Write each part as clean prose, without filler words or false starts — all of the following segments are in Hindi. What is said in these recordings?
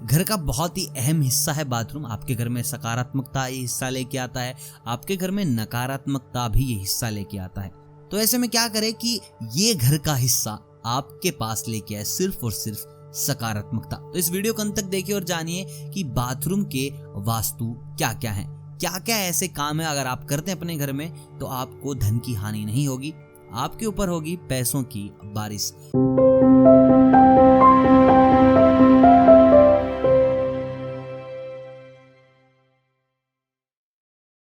घर का बहुत ही अहम हिस्सा है बाथरूम। आपके घर में सकारात्मकता ये हिस्सा लेके आता है, आपके घर में नकारात्मकता भी ये हिस्सा लेके आता है। तो ऐसे में क्या करें कि ये घर का हिस्सा आपके पास लेके आए सिर्फ और सिर्फ सकारात्मकता। तो इस वीडियो को अंत तक देखिए और जानिए कि बाथरूम के वास्तु क्या क्या है, क्या क्या ऐसे काम है अगर आप करते हैं अपने घर में तो आपको धन की हानि नहीं होगी, आपके ऊपर होगी पैसों की बारिश।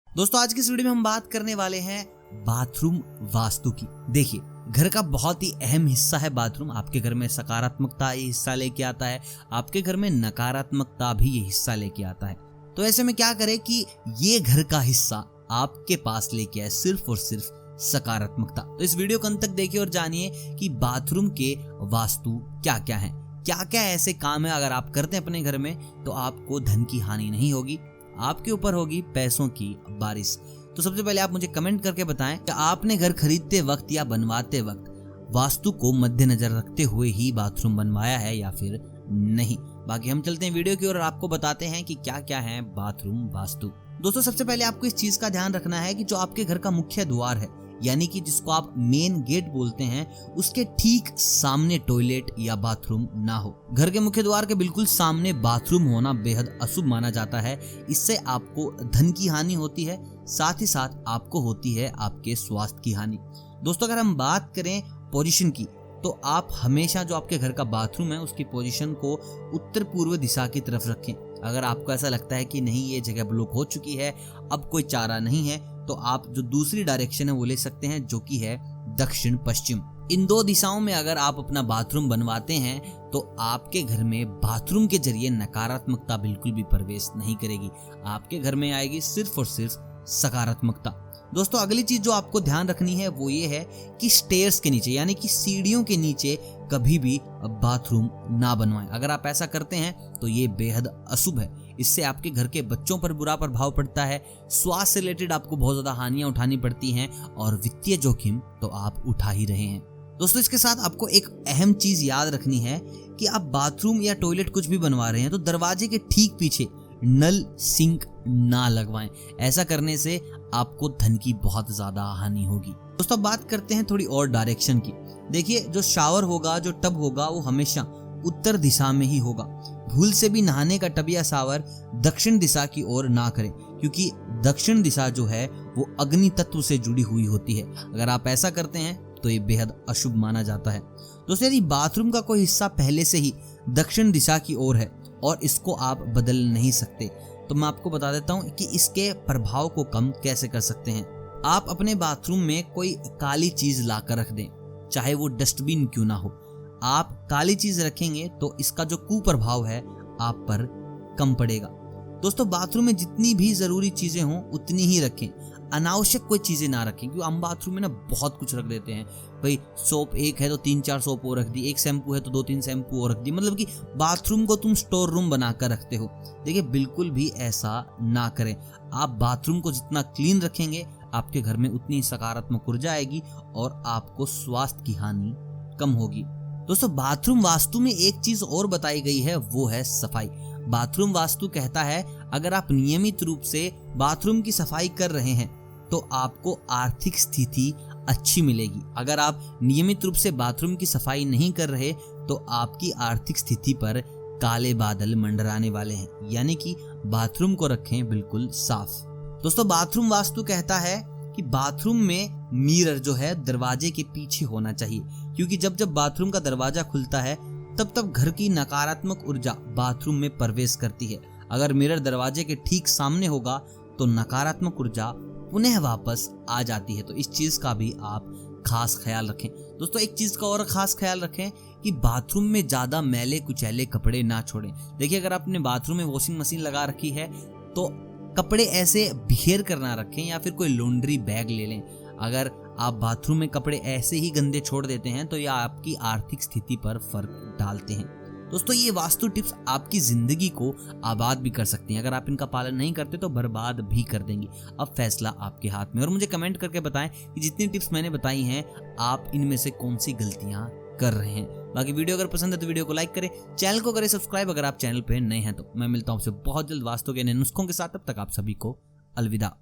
दोस्तों आज की इस वीडियो में हम बात करने वाले हैं बाथरूम वास्तु की। देखिए घर का बहुत ही अहम हिस्सा है बाथरूम। आपके घर में सकारात्मकता ये हिस्सा लेके आता है, आपके घर में नकारात्मकता भी ये हिस्सा लेके आता है। तो ऐसे में क्या करें कि ये घर का हिस्सा आपके पास लेके आए सिर्फ और सिर्फ सकारात्मकता। तो इस वीडियो को अंत तक देखिए और जानिए कि बाथरूम के वास्तु क्या क्या है, क्या क्या ऐसे काम है अगर आप करते हैं अपने घर में तो आपको धन की हानि नहीं होगी, आपके ऊपर होगी पैसों की बारिश। तो सबसे पहले आप मुझे कमेंट करके बताएं कि आपने घर खरीदते वक्त या बनवाते वक्त वास्तु को मद्देनजर रखते हुए ही बाथरूम बनवाया है या फिर नहीं। बाकी हम चलते हैं वीडियो की ओर और आपको बताते हैं कि क्या क्या है बाथरूम वास्तु। दोस्तों सबसे पहले आपको इस चीज का ध्यान रखना है कि जो आपके घर का मुख्य द्वार है यानी कि जिसको आप मेन गेट बोलते हैं, उसके ठीक सामने टॉयलेट या बाथरूम ना हो। घर के मुख्य द्वार के बिल्कुल सामने बाथरूम होना बेहद अशुभ माना जाता है। इससे आपको धन की हानि होती है, साथ ही साथ आपको होती है आपके स्वास्थ्य की हानि। दोस्तों अगर हम बात करें पोजीशन की तो आप हमेशा जो आपके घर का बाथरूम है उसकी पोजीशन को उत्तर पूर्व दिशा की तरफ रखें। अगर आपको ऐसा लगता है कि नहीं ये जगह ब्लॉक हो चुकी है, अब कोई चारा नहीं है, तो आप जो दूसरी डायरेक्शन है वो ले सकते हैं जो कि है दक्षिण पश्चिम। इन दो दिशाओं में अगर आप अपना बाथरूम बनवाते हैं तो आपके घर में बाथरूम के जरिए नकारात्मकता बिल्कुल भी प्रवेश नहीं करेगी, आपके घर में आएगी सिर्फ और सिर्फ सकारात्मकता। दोस्तों अगली चीज जो आपको ध्यान रखनी है वो ये है कि स्टेयर्स के नीचे यानी कि सीढ़ियों के नीचे कभी भी बाथरूम ना बनवाएं। अगर आप ऐसा करते हैं तो ये बेहद अशुभ है। इससे आपके घर के बच्चों पर बुरा प्रभाव पड़ता है, स्वास्थ्य से रिलेटेड आपको बहुत ज्यादा हानियां उठानी पड़ती हैं और वित्तीय जोखिम तो आप उठा ही रहे हैं। दोस्तों इसके साथ आपको एक अहम चीज याद रखनी है कि आप बाथरूम या टॉयलेट कुछ भी बनवा रहे हैं तो दरवाजे के ठीक पीछे नल सिंक ना लगवाएं। ऐसा करने से आपको धन की बहुत ज्यादा हानि होगी। दोस्तों बात करते हैं थोड़ी और डायरेक्शन की। देखिए जो शावर होगा, जो टब होगा वो हमेशा उत्तर दिशा में ही होगा। भूल से भी नहाने का टब या शावर दक्षिण दिशा की ओर ना करें क्योंकि दक्षिण दिशा जो है वो अग्नि तत्व से जुड़ी हुई होती है। अगर आप ऐसा करते हैं तो ये बेहद अशुभ माना जाता है। दोस्तों यदि बाथरूम का कोई हिस्सा पहले से ही दक्षिण दिशा की ओर है और इसको आप बदल नहीं सकते तो मैं आपको बता देता हूं कि इसके प्रभाव को कम कैसे कर सकते हैं। आप अपने बाथरूम में कोई काली चीज लाकर रख दें, चाहे वो डस्टबिन क्यों ना हो। आप काली चीज रखेंगे तो इसका जो कुप्रभाव है आप पर कम पड़ेगा। दोस्तों बाथरूम में जितनी भी जरूरी चीजें हों उतनी ही रखें, अनावश्यक कोई चीजें ना रखें क्योंकि हम बाथरूम में ना बहुत कुछ रख देते हैं। भाई सोप एक है तो 3-4 सोप और रख दी, एक शैम्पू है तो 2-3 शैम्पू और रख दी, मतलब कि बाथरूम को तुम स्टोर रूम बनाकर रखते हो। देखिए बिल्कुल भी ऐसा ना करें। आप बाथरूम को जितना क्लीन रखेंगे आपके घर में उतनी सकारात्मक ऊर्जा आएगी और आपको स्वास्थ्य की हानि कम होगी। दोस्तों बाथरूम वास्तु में एक चीज और बताई गई है वो है सफाई। बाथरूम वास्तु कहता है अगर आप नियमित रूप से बाथरूम की सफाई कर रहे हैं तो आपको आर्थिक स्थिति अच्छी मिलेगी। अगर आप नियमित रूप से बाथरूम की सफाई नहीं कर रहे तो आपकी आर्थिक स्थिति पर काले बादल मंडराने वाले हैं, यानी कि बाथरूम को रखें बिल्कुल साफ। दोस्तों बाथरूम वास्तु कहता है कि बाथरूम में मिरर जो है दरवाजे के पीछे होना चाहिए क्योंकि जब जब बाथरूम का दरवाजा खुलता है तब तब घर की नकारात्मक ऊर्जा बाथरूम में प्रवेश करती है। अगर मिरर दरवाजे के ठीक सामने होगा तो नकारात्मक ऊर्जा पुनः वापस आ जाती है। तो इस चीज का भी आप खास ख्याल रखें। दोस्तों एक चीज का और खास ख्याल रखें कि बाथरूम में ज्यादा मैले कुचैले कपड़े ना छोड़ें। देखिए अगर आपने बाथरूम में वॉशिंग मशीन लगा रखी है तो कपड़े ऐसे बिखेर कर ना रखें या फिर कोई लॉन्ड्री बैग ले लें। अगर आप बाथरूम में कपड़े ऐसे ही गंदे छोड़ देते हैं तो यह आपकी आर्थिक स्थिति पर फर्क डालते हैं। दोस्तों ये वास्तु टिप्स आपकी जिंदगी को आबाद भी कर सकती हैं। अगर आप इनका पालन नहीं करते तो बर्बाद भी कर देंगी। अब फैसला आपके हाथ में। और मुझे कमेंट करके बताएं कि जितनी टिप्स मैंने बताई हैं आप इनमें से कौन सी गलतियां कर रहे हैं। बाकी वीडियो अगर पसंद है तो वीडियो को लाइक करें, चैनल को करें सब्सक्राइब अगर आप चैनल पे नए हैं तो। मैं मिलता हूं आपसे बहुत जल्द वास्तु के नए नुस्खों के साथ, तब तक आप सभी को अलविदा।